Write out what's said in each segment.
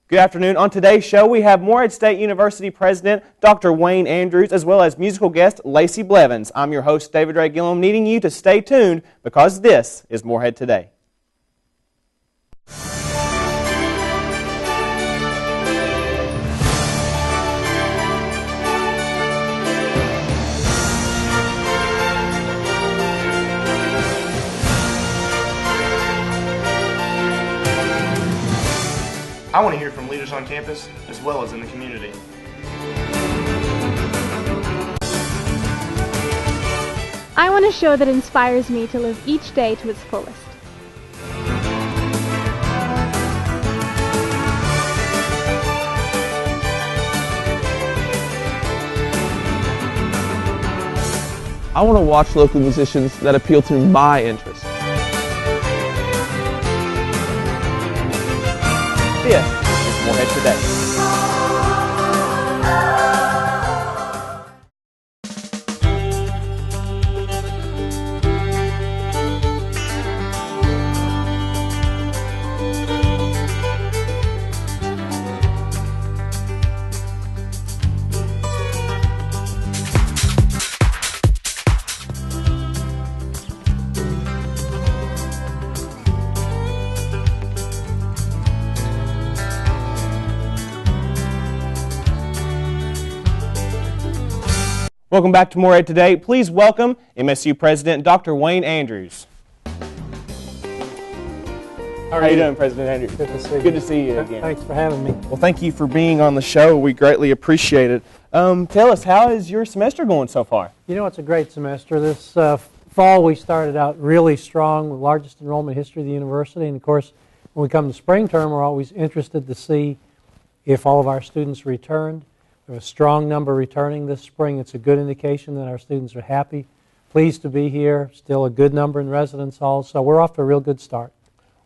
Good afternoon. On today's show, we have Morehead State University President Dr. Wayne Andrews, as well as musical guest Lacey Blevins. I'm your host, David Ray Gillum, needing you to stay tuned because this is Morehead Today. I want to hear from leaders on campus as well as in the community. I want a show that inspires me to live each day to its fullest. I want to watch local musicians that appeal to my interests. This is Morehead Today. Welcome back to Morehead Today. Please welcome MSU President Dr. Wayne Andrews. How are you doing, President Andrews? Good to see you. Good to see you again. Thanks for having me. Well, thank you for being on the show. We greatly appreciate it. Tell us, how is your semester going so far? You know, it's a great semester. This fall we started out really strong, the largest enrollment history of the university. And of course, when we come to spring term, we're always interested to see if all of our students returned. We have a strong number returning this spring. It's a good indication that our students are happy, pleased to be here, still a good number in residence halls, so we're off to a real good start.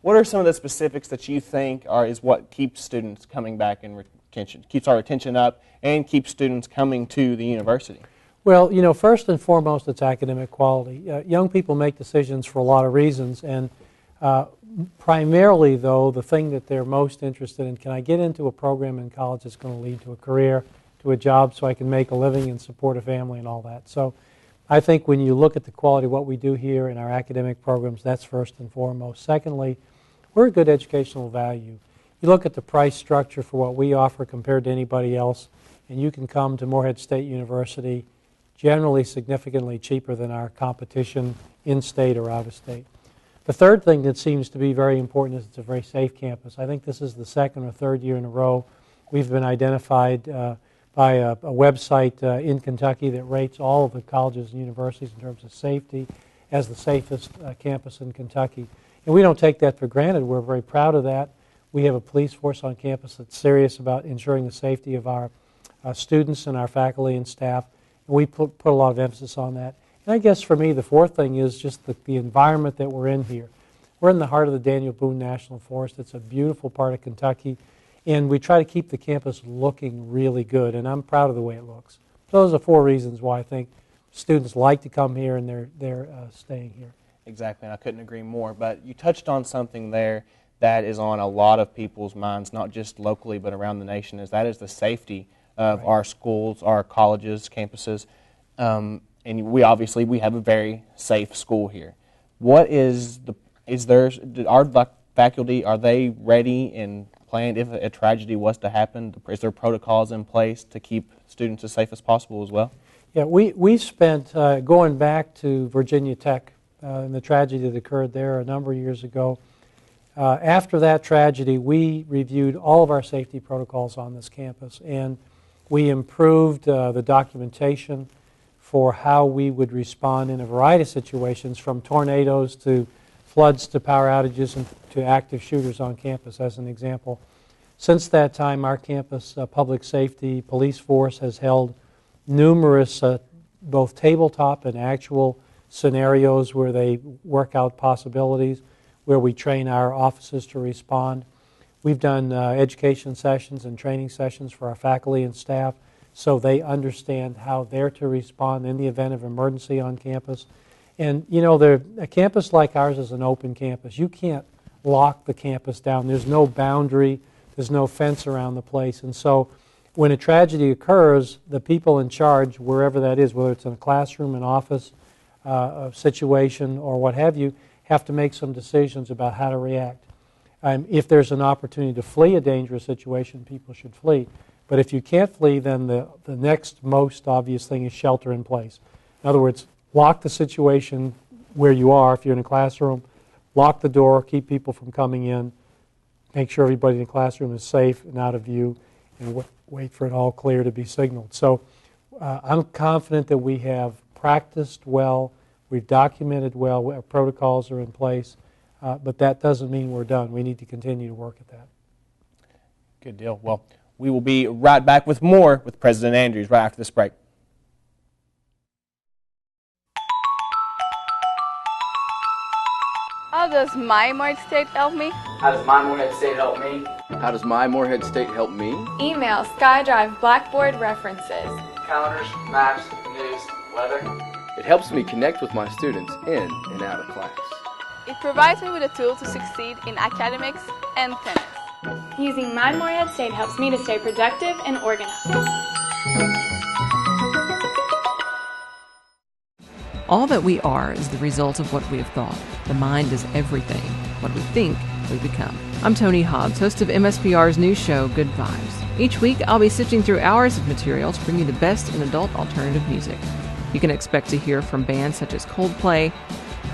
What are some of the specifics that you think is what keeps students coming back and retention, keeps our retention up and keeps students coming to the university? Well, you know, first and foremost, it's academic quality. Young people make decisions for a lot of reasons, and primarily, though, the thing that they're most interested in, can I get into a program in college that's going to lead to a career, to a job so I can make a living and support a family and all that. So I think when you look at the quality of what we do here in our academic programs, that's first and foremost. Secondly, we're a good educational value. You look at the price structure for what we offer compared to anybody else, and you can come to Morehead State University generally significantly cheaper than our competition in-state or out-of-state. The third thing that seems to be very important is it's a very safe campus. I think this is the second or third year in a row we've been identified by a website in Kentucky that rates all of the colleges and universities in terms of safety as the safest campus in Kentucky. And we don't take that for granted. We're very proud of that. We have a police force on campus that's serious about ensuring the safety of our students and our faculty and staff. And we put a lot of emphasis on that. And I guess for me, the fourth thing is just the environment that we're in here. We're in the heart of the Daniel Boone National Forest. It's a beautiful part of Kentucky. And we try to keep the campus looking really good, and I'm proud of the way it looks. Those are 4 reasons why I think students like to come here and they're staying here. Exactly, and I couldn't agree more. But you touched on something there that is on a lot of people's minds, not just locally but around the nation, that is the safety of our schools, our colleges, campuses. And we have a very safe school here. What our faculty, are they ready and planned if a tragedy was to happen? Is there protocols in place to keep students as safe as possible as well? Yeah, we spent, going back to Virginia Tech and the tragedy that occurred there a number of years ago, after that tragedy, we reviewed all of our safety protocols on this campus, and we improved the documentation for how we would respond in a variety of situations, from tornadoes to floods to power outages and to active shooters on campus, as an example. Since that time, our campus public safety police force has held numerous both tabletop and actual scenarios where they work out possibilities, where we train our officers to respond. We've done education sessions and training sessions for our faculty and staff so they understand how they're to respond in the event of emergency on campus. And, you know, a campus like ours is an open campus. You can't lock the campus down. There's no boundary There's no fence around the place. And so when a tragedy occurs, the people in charge, wherever that is, whether it's in a classroom, an office, a situation, or what have you, have to make some decisions about how to react. If there's an opportunity to flee a dangerous situation, people should flee. But if you can't flee, then the next most obvious thing is shelter in place. In other words, lock the situation where you are. If you're in a classroom, lock the door, keep people from coming in, make sure everybody in the classroom is safe and out of view, and wait for it all clear to be signaled. So I'm confident that we have practiced well, we've documented well, our protocols are in place, but that doesn't mean we're done. We need to continue to work at that. Good deal. Well, we will be right back with more with President Andrews right after this break. How does my Morehead State help me? How does my Morehead State help me? How does my Morehead State help me? Email SkyDrive Blackboard references. Calendars, maps, news, weather. It helps me connect with my students in and out of class. It provides me with a tool to succeed in academics and tennis. Using my Morehead State helps me to stay productive and organized. All that we are is the result of what we have thought. The mind is everything. What we think, we become. I'm Tony Hobbs, host of MSPR's new show, Good Vibes. Each week, I'll be sifting through hours of material to bring you the best in adult alternative music. You can expect to hear from bands such as Coldplay,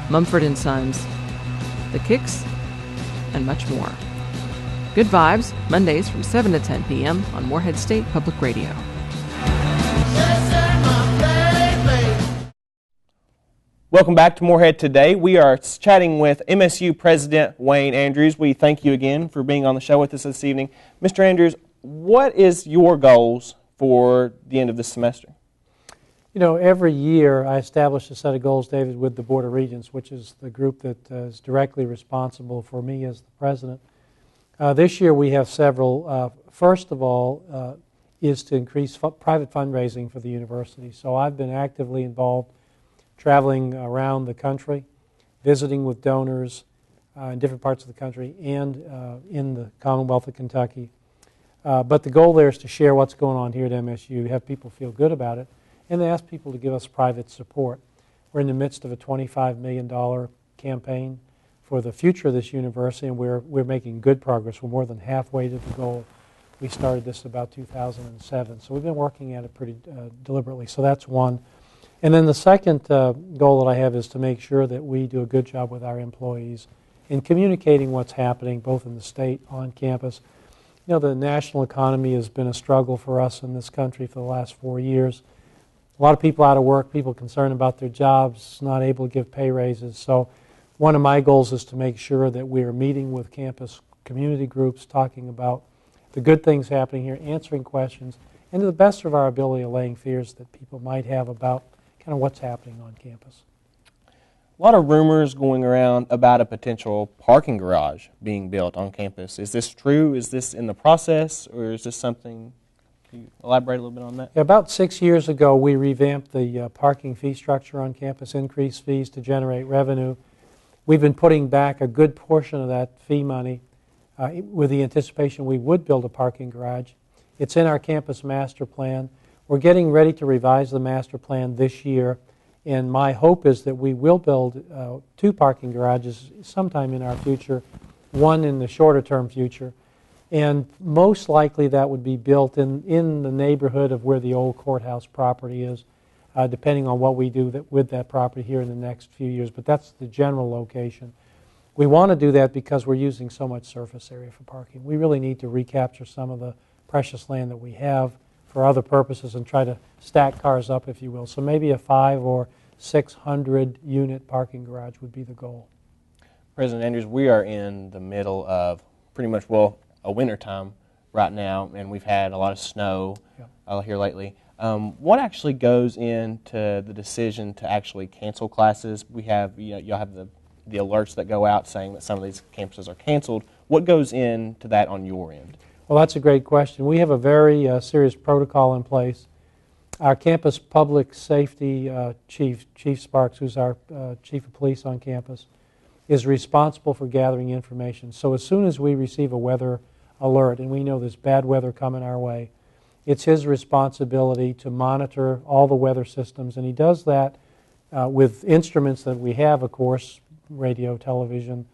Mumford & Sons, The Kicks, and much more. Good Vibes, Mondays from 7 to 10 p.m. on Morehead State Public Radio. Welcome back to Morehead Today. We are chatting with MSU President Wayne Andrews. We thank you again for being on the show with us this evening. Mr. Andrews, what is your goals for the end of this semester? You know, every year I establish a set of goals, David, with the Board of Regents, which is the group that is directly responsible for me as the president. This year we have several. First of all is to increase private fundraising for the university. So I've been actively involved traveling around the country, visiting with donors in different parts of the country and in the Commonwealth of Kentucky. But the goal there is to share what's going on here at MSU, have people feel good about it, and they ask people to give us private support. We're in the midst of a $25 million campaign for the future of this university, and we're making good progress. We're more than halfway to the goal. We started this about 2007, so we've been working at it pretty deliberately. So that's one. And then the second goal that I have is to make sure that we do a good job with our employees in communicating what's happening both in the state, on campus. You know, the national economy has been a struggle for us in this country for the last 4 years. A lot of people out of work, people concerned about their jobs, not able to give pay raises. So one of my goals is to make sure that we are meeting with campus community groups, talking about the good things happening here, answering questions, and to the best of our ability, allaying fears that people might have about kind of what's happening on campus. A lot of rumors going around about a potential parking garage being built on campus. Is this true? Is this in the process, or is this something? Can you elaborate a little bit on that? Yeah, about 6 years ago, we revamped the parking fee structure on campus, increased fees to generate revenue. We've been putting back a good portion of that fee money with the anticipation we would build a parking garage. It's in our campus master plan. We're getting ready to revise the master plan this year, and my hope is that we will build 2 parking garages sometime in our future, one in the shorter term future, and most likely that would be built in the neighborhood of where the old courthouse property is, depending on what we do with that property here in the next few years, but that's the general location. We want to do that because we're using so much surface area for parking. We really need to recapture some of the precious land that we have for other purposes and try to stack cars up, if you will. So maybe a 500 or 600 unit parking garage would be the goal. President Andrews, we are in the middle of pretty much, well, a winter time right now, and we've had a lot of snow here lately. What actually goes into the decision to actually cancel classes? We have, y'all have the alerts that go out saying that some of these campuses are canceled. What goes into that on your end? Well, that's a great question. We have a very serious protocol in place. Our campus public safety chief, Chief Sparks, who's our chief of police on campus, is responsible for gathering information. So as soon as we receive a weather alert and we know there's bad weather coming our way, it's his responsibility to monitor all the weather systems, and he does that with instruments that we have, of course, radio, television,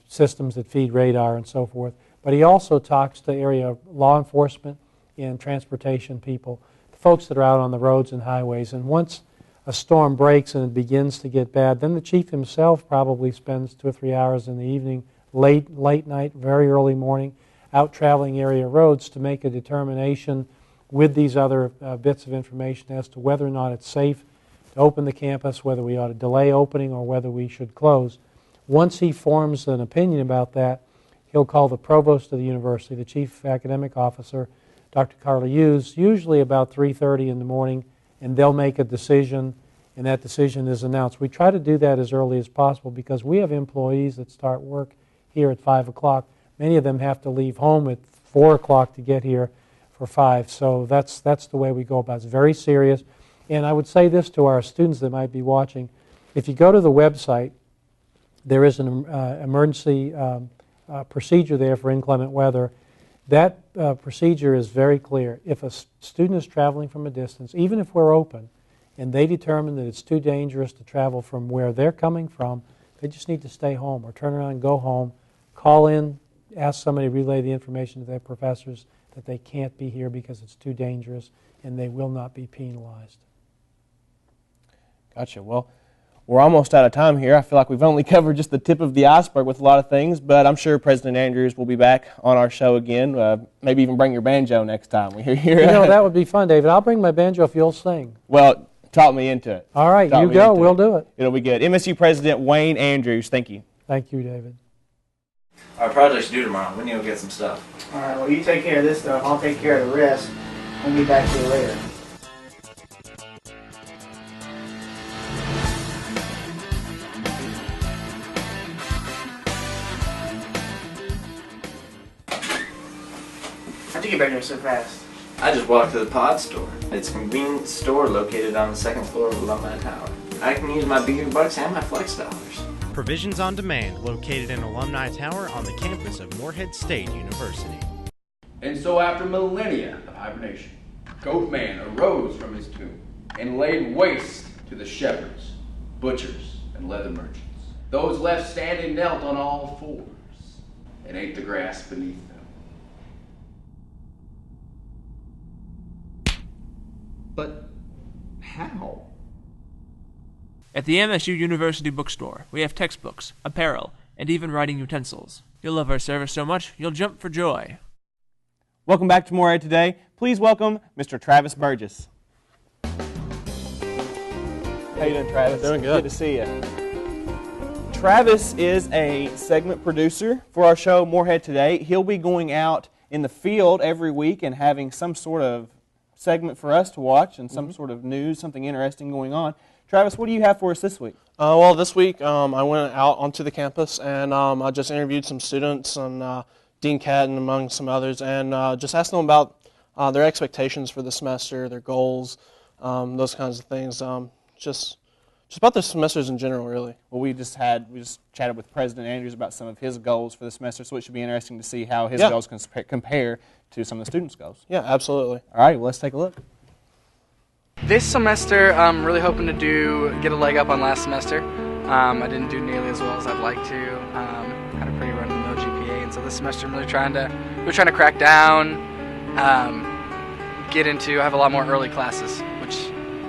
systems that feed radar and so forth. But he also talks to area law enforcement and transportation people, the folks that are out on the roads and highways. And once a storm breaks and it begins to get bad, then the chief himself probably spends 2 or 3 hours in the evening, late night, very early morning, out traveling area roads to make a determination with these other bits of information as to whether or not it's safe to open the campus, whether we ought to delay opening or whether we should close. Once he forms an opinion about that, he'll call the provost of the university, the chief academic officer, Dr. Carla Hughes, usually about 3:30 in the morning, and they'll make a decision, and that decision is announced. We try to do that as early as possible because we have employees that start work here at 5 o'clock. Many of them have to leave home at 4 o'clock to get here for 5, so that's the way we go about it. It's very serious. And I would say this to our students that might be watching. If you go to the website, there is an emergency procedure there for inclement weather. That procedure is very clear. If a student is traveling from a distance, even if we're open, and they determine that it's too dangerous to travel from where they're coming from, they just need to stay home or turn around and go home, call in, ask somebody to relay the information to their professors that they can't be here because it's too dangerous, and they will not be penalized. Gotcha. Well, we're almost out of time here. I feel like we've only covered just the tip of the iceberg with a lot of things, but I'm sure President Andrews will be back on our show again. Maybe even bring your banjo next time we hear you. You know, that would be fun, David. I'll bring my banjo if you'll sing. Well, talk me into it. All right, you go. We'll do it. It'll be good. MSU President Wayne Andrews, thank you. Thank you, David. Our project's due tomorrow. We need to go get some stuff. All right, well, you take care of this stuff. I'll take care of the rest. We'll be back to you later. How'd you get back there so fast? I just walked to the pod store. It's a convenience store located on the 2nd floor of Alumni Tower. I can use my Beaver Bucks and my Flex dollars. Provisions on Demand, located in Alumni Tower on the campus of Morehead State University. And so after millennia of hibernation, Goatman arose from his tomb and laid waste to the shepherds, butchers, and leather merchants. Those left standing knelt on all fours and ate the grass beneath them. But how? At the MSU University bookstore, we have textbooks, apparel, and even writing utensils. You'll love our service so much, you'll jump for joy. Welcome back to Morehead Today. Please welcome Mr. Travis Burgess. How you doing, Travis? Doing good. Good to see you. Travis is a segment producer for our show, Morehead Today. He'll be going out in the field every week and having some sort of segment for us to watch and some sort of news, something interesting going on. Travis, what do you have for us this week? Well, this week I went out onto the campus and I just interviewed some students and Dean Catton among some others, and just asked them about their expectations for the semester, their goals, those kinds of things. Just about their semesters in general, really. Well, we just chatted with President Andrews about some of his goals for the semester, so it should be interesting to see how his goals compare to some of the students' goals. Yeah, absolutely. All right, well, let's take a look. This semester, I'm really hoping to get a leg up on last semester. I didn't do nearly as well as I'd like to. Had a pretty run-of-the-mill GPA, and so this semester I'm really trying to crack down. I have a lot more early classes, which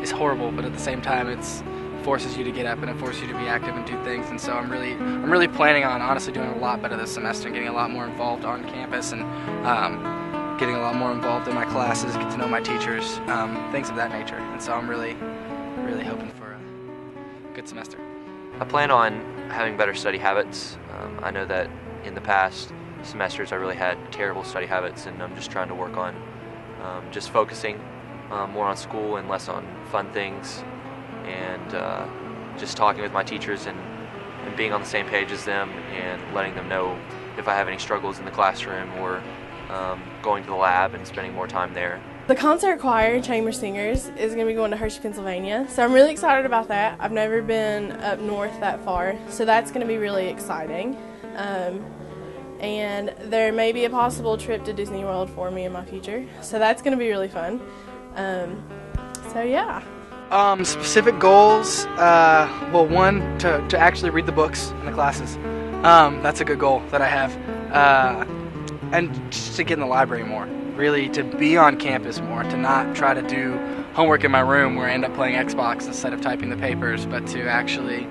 is horrible, but at the same time, it's forces you to get up and it forces you to be active and do things. And so I'm really planning on honestly doing a lot better this semester and getting a lot more involved on campus and getting a lot more involved in my classes, get to know my teachers, things of that nature. And so I'm really hoping for a good semester. I plan on having better study habits. I know that in the past semesters I really had terrible study habits, and I'm just trying to work on just focusing more on school and less on fun things, and just talking with my teachers and being on the same page as them and letting them know if I have any struggles in the classroom or going to the lab and spending more time there. The concert choir and chamber singers is going to be going to Hershey, Pennsylvania, so I'm really excited about that. I've never been up north that far, so that's going to be really exciting. and there may be a possible trip to Disney World for me in my future. So that's going to be really fun. So yeah. Specific goals, well, one, to actually read the books in the classes. That's a good goal that I have. And just to get in the library more. Really to be on campus more, to not try to do homework in my room where I end up playing Xbox instead of typing the papers, but to actually,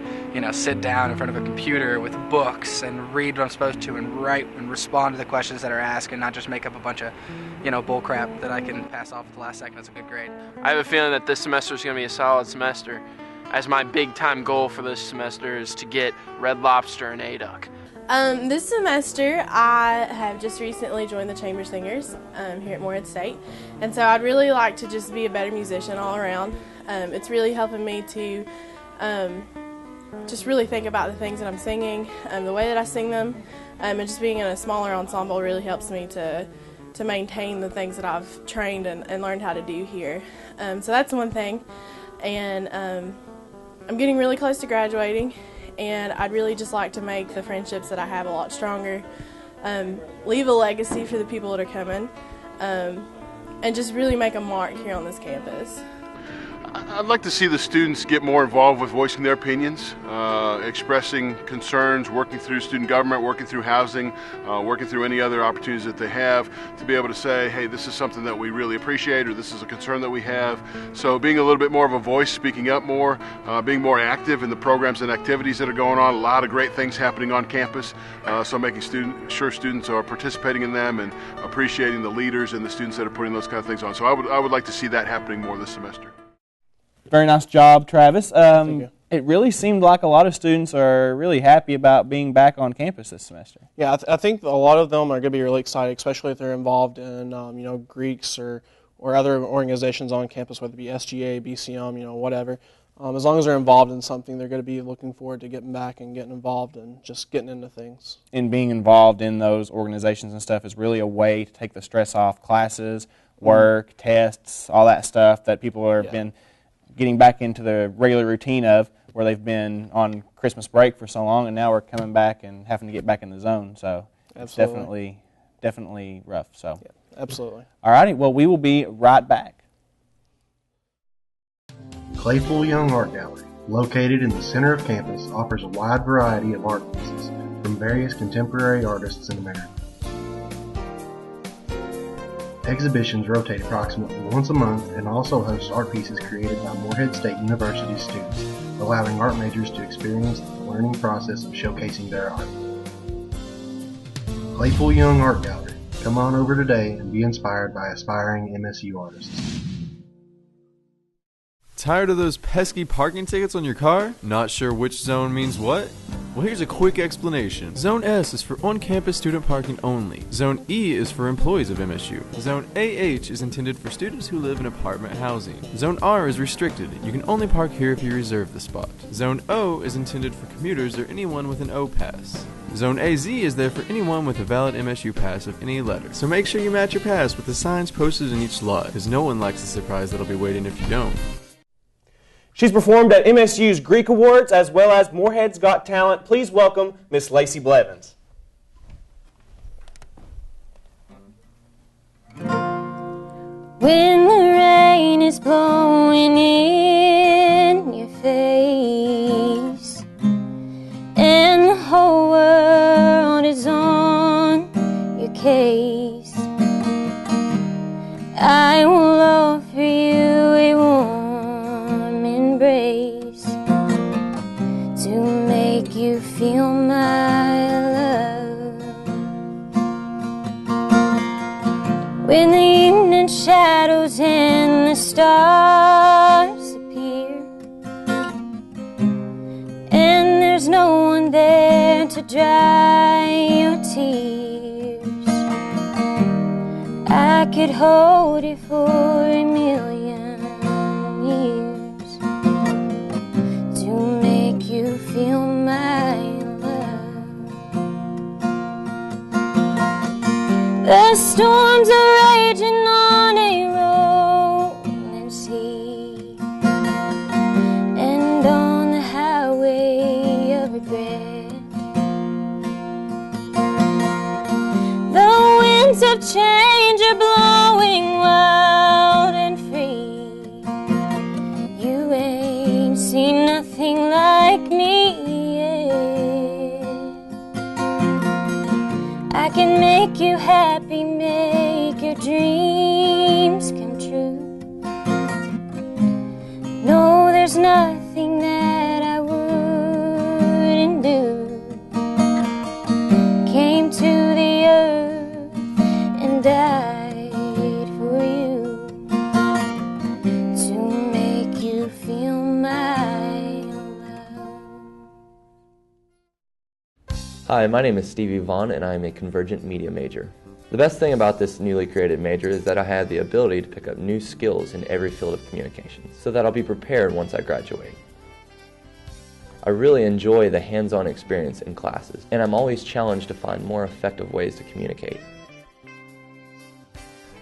sit down in front of a computer with books and read what I'm supposed to and write and respond to the questions that are asked and not just make up a bunch of, bull crap that I can pass off at the last second as a good grade. I have a feeling that this semester is going to be a solid semester, as my big time goal for this semester is to get Red Lobster and A-Duck. This semester, I have just recently joined the Chamber Singers here at Morehead State, and so I'd really like to just be a better musician all around. It's really helping me to just really think about the things that I'm singing, the way that I sing them, and just being in a smaller ensemble really helps me to maintain the things that I've trained and learned how to do here. So that's one thing, and I'm getting really close to graduating. And I'd really just like to make the friendships that I have a lot stronger, leave a legacy for the people that are coming, and just really make a mark here on this campus. I'd like to see the students get more involved with voicing their opinions, expressing concerns, working through student government, working through housing, working through any other opportunities that they have, to be able to say, hey, this is something that we really appreciate, or this is a concern that we have. So being a little bit more of a voice, speaking up more, being more active in the programs and activities that are going on. A lot of great things happening on campus, so making sure students are participating in them and appreciating the leaders and the students that are putting those kind of things on. So I would like to see that happening more this semester. Very nice job, Travis. It really seemed like a lot of students are really happy about being back on campus this semester. Yeah, I think a lot of them are going to be really excited, especially if they're involved in Greeks or other organizations on campus, whether it be SGA, BCM, whatever. As long as they're involved in something, they're going to be looking forward to getting back and getting involved and just getting into things. And being involved in those organizations and stuff is really a way to take the stress off classes, work, tests, all that stuff that people have been getting back into the regular routine of, where they've been on Christmas break for so long, and now we're coming back and having to get back in the zone. So it's definitely rough. So absolutely. All righty. Well, we will be right back. Claypool Young Art Gallery, located in the center of campus, offers a wide variety of art pieces from various contemporary artists in America. Exhibitions rotate approximately once a month and also host art pieces created by Morehead State University students, allowing art majors to experience the learning process of showcasing their art. Claypool Young Art Gallery. Come on over today and be inspired by aspiring MSU artists. Tired of those pesky parking tickets on your car? Not sure which zone means what? Well, here's a quick explanation. Zone S is for on-campus student parking only. Zone E is for employees of MSU. Zone AH is intended for students who live in apartment housing. Zone R is restricted. You can only park here if you reserve the spot. Zone O is intended for commuters or anyone with an O pass. Zone AZ is there for anyone with a valid MSU pass of any letter. So make sure you match your pass with the signs posted in each lot, because no one likes the surprise that'll be waiting if you don't. She's performed at MSU's Greek Awards as well as Morehead's Got Talent. Please welcome Miss Lacey Blevins. When the rain is blowing in your face and the whole world is on your case, I will offer you a warm embrace to make you feel my love. When the evening shadows and the stars appear and there's no one there to dry your tears, I could hold you for a million years to make you feel my love. The storms are raging on a rolling sea and on the highway of regret. winds of change are blowing wild and free. You ain't seen nothing like me yet. I can make you happy, make your dreams come true. No, there's nothing that I wouldn't do. Came to the earth and died for you, to make you feel my love. Hi, my name is Stevie Vaughn and I am a Convergent Media major. The best thing about this newly created major is that I have the ability to pick up new skills in every field of communications, so that I'll be prepared once I graduate. I really enjoy the hands-on experience in classes, and I'm always challenged to find more effective ways to communicate.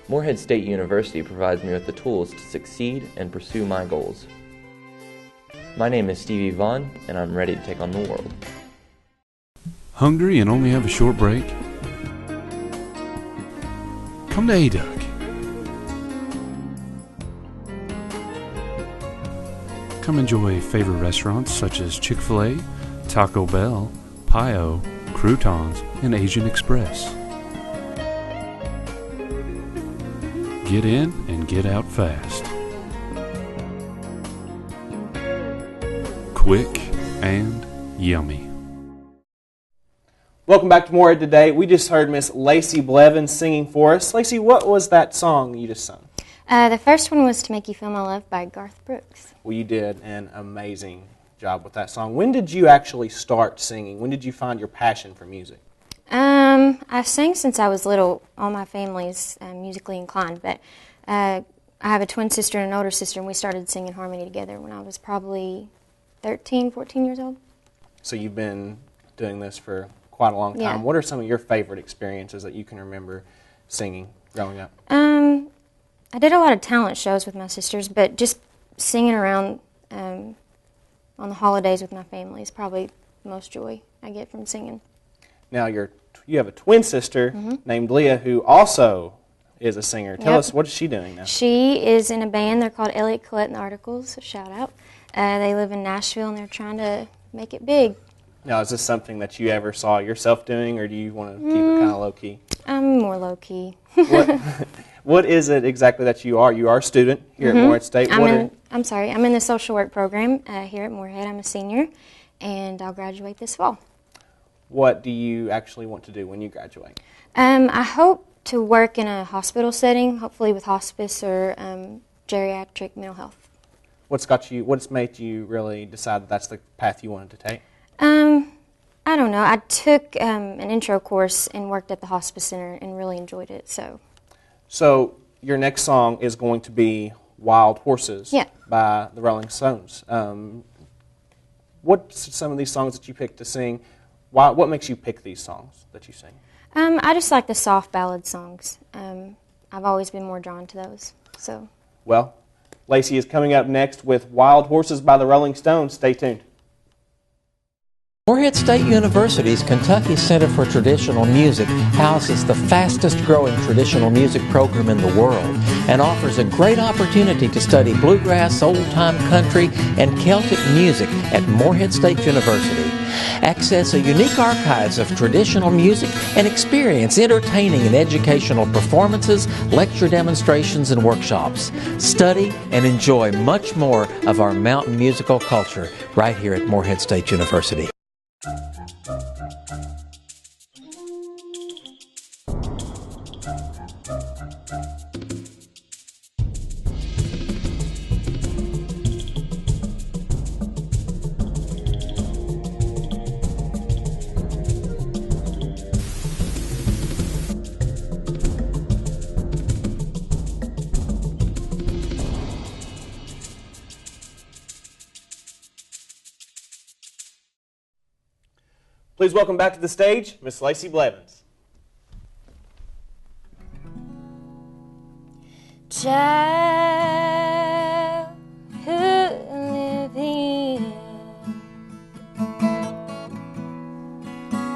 Morehead State University provides me with the tools to succeed and pursue my goals. My name is Stevie Vaughn, and I'm ready to take on the world. Hungry and only have a short break? Come to A-Duck. Come enjoy favorite restaurants such as Chick-fil-A, Taco Bell, Pio, Croutons, and Asian Express. Get in and get out fast. Quick and yummy. Welcome back to Morehead Today. We just heard Miss Lacey Blevins singing for us. Lacey, what was that song you just sung? The first one was To Make You Feel My Love by Garth Brooks. Well, you did an amazing job with that song. When did you actually start singing? When did you find your passion for music? I've sang since I was little. All my family's musically inclined, but I have a twin sister and an older sister, and we started singing harmony together when I was probably 13, 14 years old. So you've been doing this for quite a long time. Yeah. What are some of your favorite experiences that you can remember singing growing up? I did a lot of talent shows with my sisters, but just singing around on the holidays with my family is probably the most joy I get from singing. Now, you have a twin sister named Leah who also is a singer. Tell us, what is she doing now? She is in a band. They're called Elliott Collette and the Articles, so shout out. They live in Nashville, and they're trying to make it big. Now, is this something that you ever saw yourself doing, or do you want to keep it kind of low-key? I'm more low-key. What is it exactly that you are? You are a student here at Morehead State. I'm in the social work program here at Morehead. I'm a senior, and I'll graduate this fall. What do you actually want to do when you graduate? I hope to work in a hospital setting, hopefully with hospice or geriatric mental health. What's made you really decide that that's the path you wanted to take? I don't know. I took an intro course and worked at the hospice center and really enjoyed it. So your next song is going to be Wild Horses by the Rolling Stones. What's some of these songs that you picked to sing? What makes you pick these songs that you sing? I just like the soft ballad songs. I've always been more drawn to those. Well, Lacey is coming up next with Wild Horses by the Rolling Stones. Stay tuned. Morehead State University's Kentucky Center for Traditional Music houses the fastest growing traditional music program in the world and offers a great opportunity to study bluegrass, old-time country, and Celtic music at Morehead State University. Access a unique archives of traditional music and experience entertaining and educational performances, lecture demonstrations, and workshops. Study and enjoy much more of our mountain musical culture right here at Morehead State University. Please welcome back to the stage, Miss Lacey Blevins. Childhood living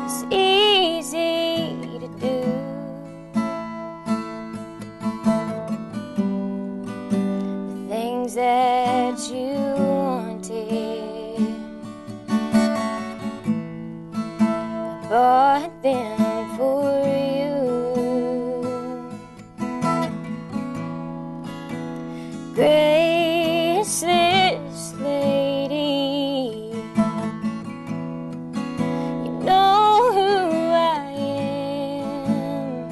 is easy to do. you wanted. I bought them for you. Graceless lady, you know who I am.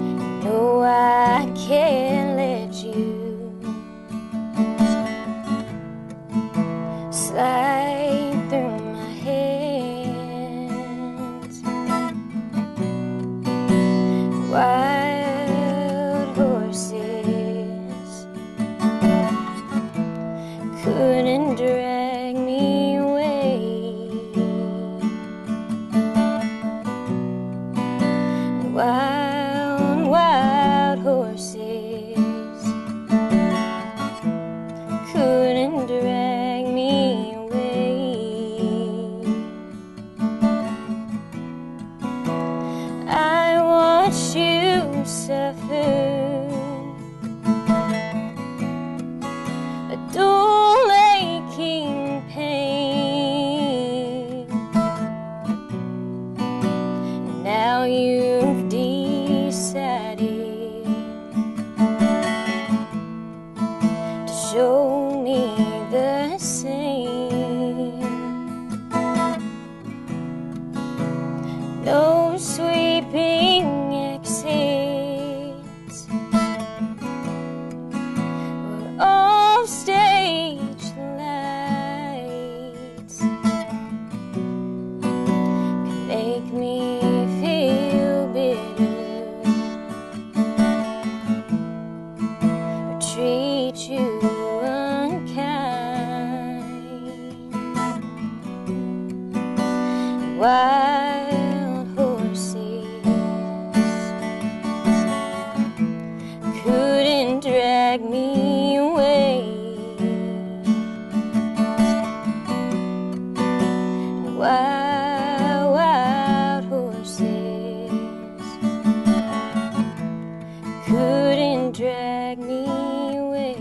You know I can't let you slide through my hands. Wild horses couldn't drag me away. Wild, wild horses couldn't drag me away. I watched you suffer a dull aching pain. Now you've decided to show me the same. No sweeping exits or off-stage lights can make me feel bitter or treat you unkind. Wild horses couldn't drag me away. Wild, wild horses couldn't drag me away.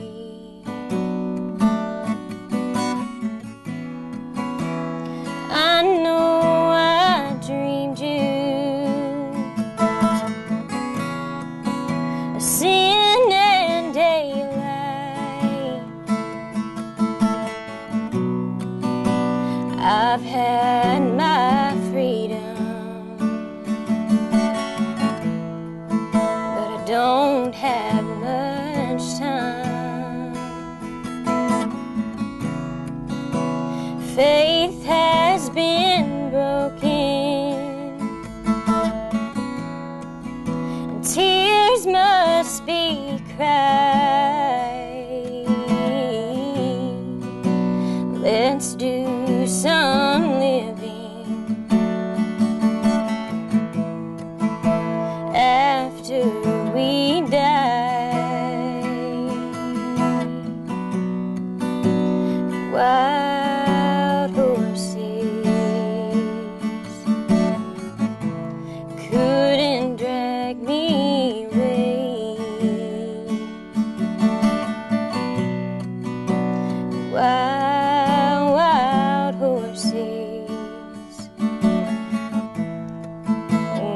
I know I dreamed you a sin and daylight. I've had my freedom, but I don't have much time. Faith has been broken, and tears must be cried. Let's do some living after we die. Wild horses couldn't drag me away. Wild, wild horses,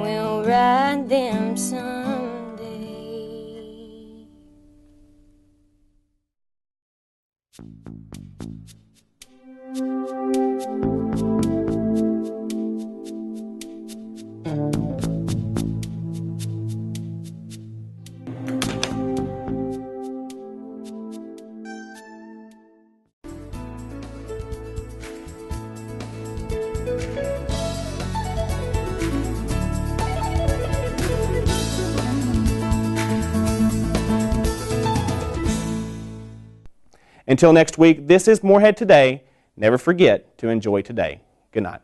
we'll ride them someday. Until next week, this is Morehead Today. Never forget to enjoy today. Good night.